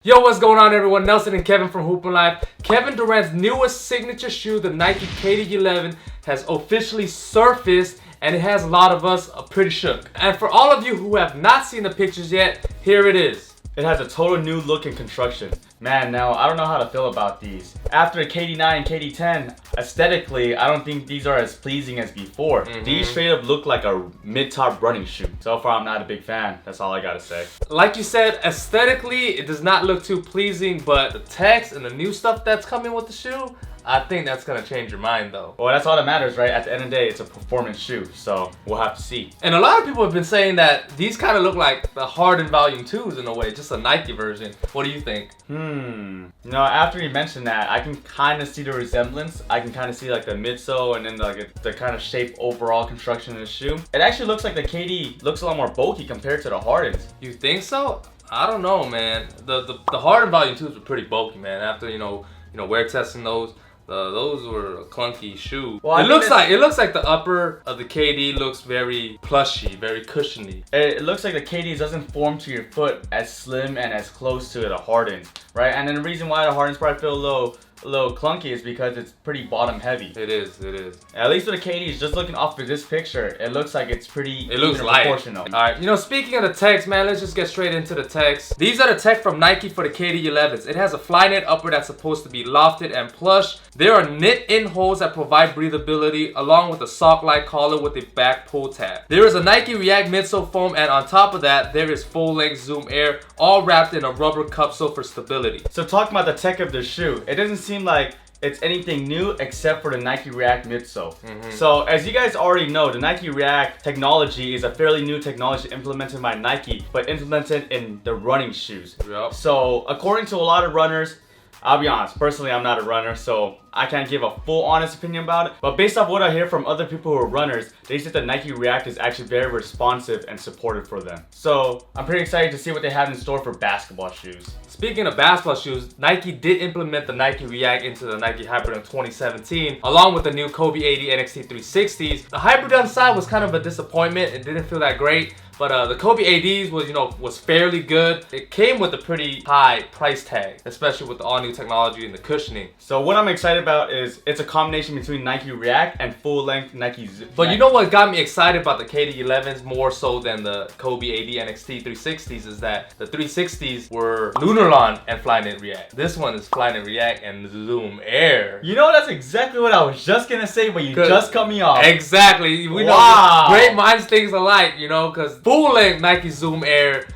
Yo, what's going on everyone? Nelson and Kevin from Hoopin' Life. Kevin Durant's newest signature shoe, the Nike KD11, has officially surfaced and it has a lot of us pretty shook. And for all of you who have not seen the pictures yet, here it is. It has a total new look and construction. Man, now I don't know how to feel about these. After the KD9 and KD10, aesthetically, I don't think these are as pleasing as before. These straight up look like a mid-top running shoe. So far, I'm not a big fan. That's all I gotta say. Like you said, aesthetically, it does not look too pleasing, but the text and the new stuff that's coming with the shoe, I think that's gonna change your mind though. Well, that's all that matters, right? At the end of the day, it's a performance shoe, so we'll have to see. And a lot of people have been saying that these kind of look like the Harden Volume 2s in a way, just a Nike version. What do you think? You know, after you mentioned that, I can kind of see the resemblance. I can kind of see like the midsole and then the kind of shape overall construction of the shoe. It actually looks like the KD looks a lot more bulky compared to the Hardens. You think so? I don't know, man. The Harden Volume 2s were pretty bulky, man. After you know wear testing those. Those were a clunky shoe. Well, it looks like the upper of the KD looks very plushy, very cushiony. It looks like the KD doesn't form to your foot as slim and as close to the Hardens, right? And then the reason why the Hardens probably feel a little clunky is because it's pretty bottom heavy. It is. At least with the KDs, just looking off of this picture, it looks like it's pretty light. proportional. Alright, speaking of the text, man, let's just get straight into the text. These are the text from Nike for the KD11s. It has a Flyknit upper that's supposed to be lofted and plush. There are knit-in holes that provide breathability, along with a sock-like collar with a back pull tab. There is a Nike React midsole foam, and on top of that, there is full-length Zoom Air, all wrapped in a rubber cupsole for stability. So talking about the tech of the shoe, it doesn't seem like it's anything new except for the Nike React midsole. So as you guys already know, the Nike React technology is a fairly new technology implemented by Nike, but implemented in the running shoes. Yep. So according to a lot of runners, I'll be honest, personally I'm not a runner, so I can't give a full honest opinion about it. But based off what I hear from other people who are runners, they said that Nike React is actually very responsive and supportive for them. So I'm pretty excited to see what they have in store for basketball shoes. Speaking of basketball shoes, Nike did implement the Nike React into the Nike Hybrid in 2017, along with the new Kobe 80 NXT 360s. The Hybrid on side was kind of a disappointment. It didn't feel that great. But the Kobe ADs was fairly good. It came with a pretty high price tag, especially with the all new technology and the cushioning. So what I'm excited about is it's a combination between Nike React and full-length Nike Zoom. But you know what got me excited about the KD11s more so than the Kobe AD NXT 360s is that the 360s were Lunarlon and Flyknit React. This one is Flyknit React and Zoom Air. You know, that's exactly what I was just gonna say, but you just cut me off. Exactly. We know great minds think alike, because full-length Nike Zoom Air,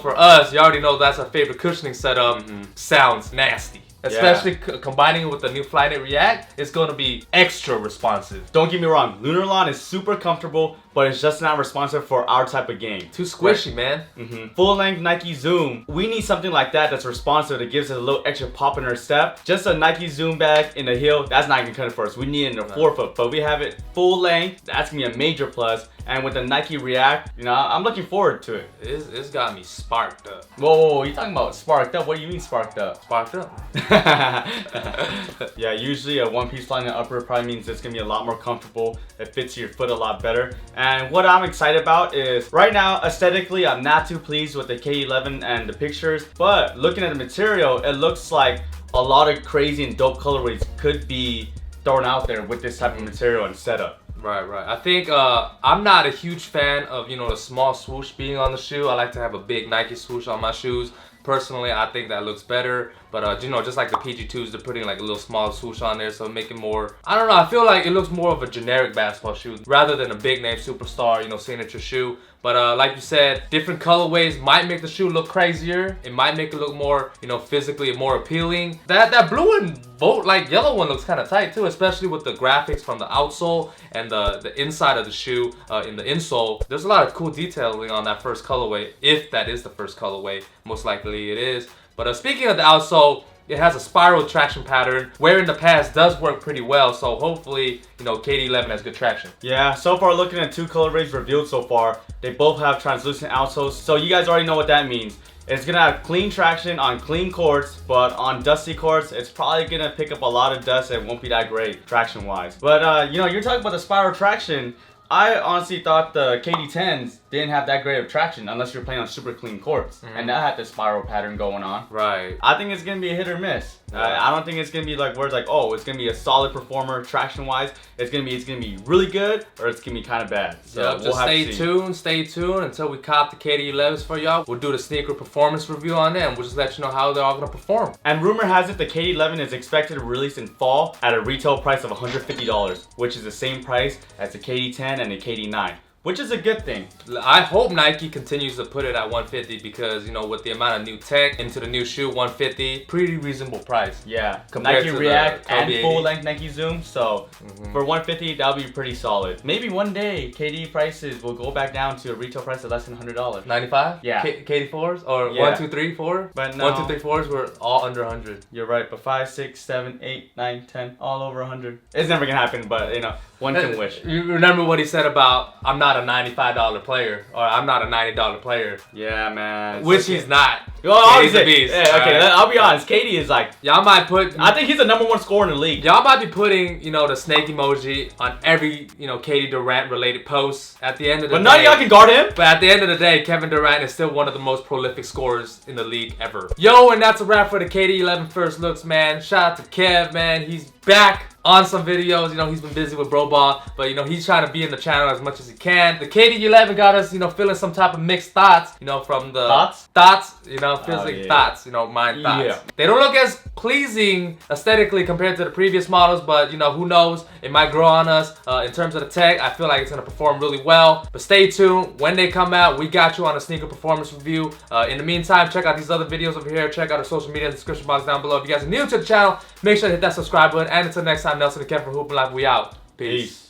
for us, you already know that's our favorite cushioning setup, sounds nasty. Especially combining it with the new Flyknit React, it's going to be extra responsive. Don't get me wrong, Lunarlon is super comfortable, but it's just not responsive for our type of game. Too squishy, man. Full-length Nike Zoom, we need something like that that's responsive, that gives it a little extra pop in our step. Just a Nike Zoom bag in the heel, that's not even cut it for us. We need it in the forefoot, but we have it full length. That's going to be a major plus. And with the Nike React, I'm looking forward to it. It's got me sparked up. Whoa, you talking about sparked up? What do you mean sparked up? Sparked up. Yeah, usually a one-piece Flyknit upper probably means it's gonna be a lot more comfortable. It fits your foot a lot better. And what I'm excited about is, right now, aesthetically, I'm not too pleased with the K11 and the pictures. But looking at the material, it looks like a lot of crazy and dope colorways could be thrown out there with this type of material and setup. Right. I think I'm not a huge fan of the small swoosh being on the shoe. I like to have a big Nike swoosh on my shoes. Personally, I think that looks better. But just like the PG2s, they're putting like a little small swoosh on there, so make it more, I don't know, I feel like it looks more of a generic basketball shoe rather than a big name superstar, signature shoe. But like you said, different colorways might make the shoe look crazier. It might make it look more, physically more appealing. That blue and yellow one looks kind of tight too, especially with the graphics from the outsole and the inside of the shoe in the insole. There's a lot of cool detailing on that first colorway, if that is the first colorway. Most likely it is. But speaking of the outsole, it has a spiral traction pattern, where in the past does work pretty well. So hopefully, KD11 has good traction. Yeah, so far looking at two colorways revealed so far, they both have translucent outsoles. So you guys already know what that means. It's gonna have clean traction on clean courts, but on dusty courts, it's probably gonna pick up a lot of dust and won't be that great traction-wise. But you're talking about the spiral traction. I honestly thought the KD10s didn't have that great of traction unless you're playing on super clean courts, and that had the spiral pattern going on. Right. I think it's gonna be a hit or miss. I don't think it's gonna be like where it's like, oh, it's gonna be a solid performer traction wise. It's gonna be really good, or it's gonna be kind of bad. So Yep, we'll just have to see. stay tuned until we cop the KD11s for y'all. We'll do the sneaker performance review on them. We'll just let you know how they're all gonna perform. And rumor has it the KD11 is expected to release in fall at a retail price of $150, which is the same price as the KD10 and the KD9. Which is a good thing. I hope Nike continues to put it at 150 because, you know, with the amount of new tech into the new shoe, 150, pretty reasonable price. Yeah, Compared Nike to the React Kobe and 80. full length Nike Zoom. So for 150, that'll be pretty solid. Maybe one day KD prices will go back down to a retail price of less than $100. 95? Yeah. KD4s? Or Yeah. 1, 2, 3, 4? But no. 1, 2, 3, 4s were all under 100. You're right, but 5, 6, 7, 8, 9, 10, all over 100. It's never gonna happen, but you know, one can wish. You remember what he said about, I'm not a $95 player, or I'm not a $90 player. Yeah, man. Which he's not. Well, KD's a beast. Yeah, okay, alright? I'll be honest. KD is like, Y'all might put... I think he's the #1 scorer in the league. Y'all might be putting, you know, the snake emoji on every, you know, Katie Durant related post. At the end of the But day, none of y'all can guard him. but at the end of the day, Kevin Durant is still one of the most prolific scorers in the league ever. Yo, and that's a wrap for the KD11 first looks, man. Shout out to Kev, man. He's back on some videos. You know, he's been busy with Bro Ball, but you know, he's trying to be in the channel as much as he can. The KD11 got us, you know, feeling some type of mixed thoughts, you know, from the thoughts, you know, feels like yeah. thoughts, you know, mind thoughts. Yeah. They don't look as pleasing aesthetically compared to the previous models, but you know, who knows? It might grow on us. In terms of the tech, I feel like it's gonna perform really well. But stay tuned. When they come out, we got you on a sneaker performance review. In the meantime, check out these other videos over here. Check out our social media in the description box down below. If you guys are new to the channel, make sure to hit that subscribe button. And until next time, Nelson and Kev from Hoop and Life, we out. Peace.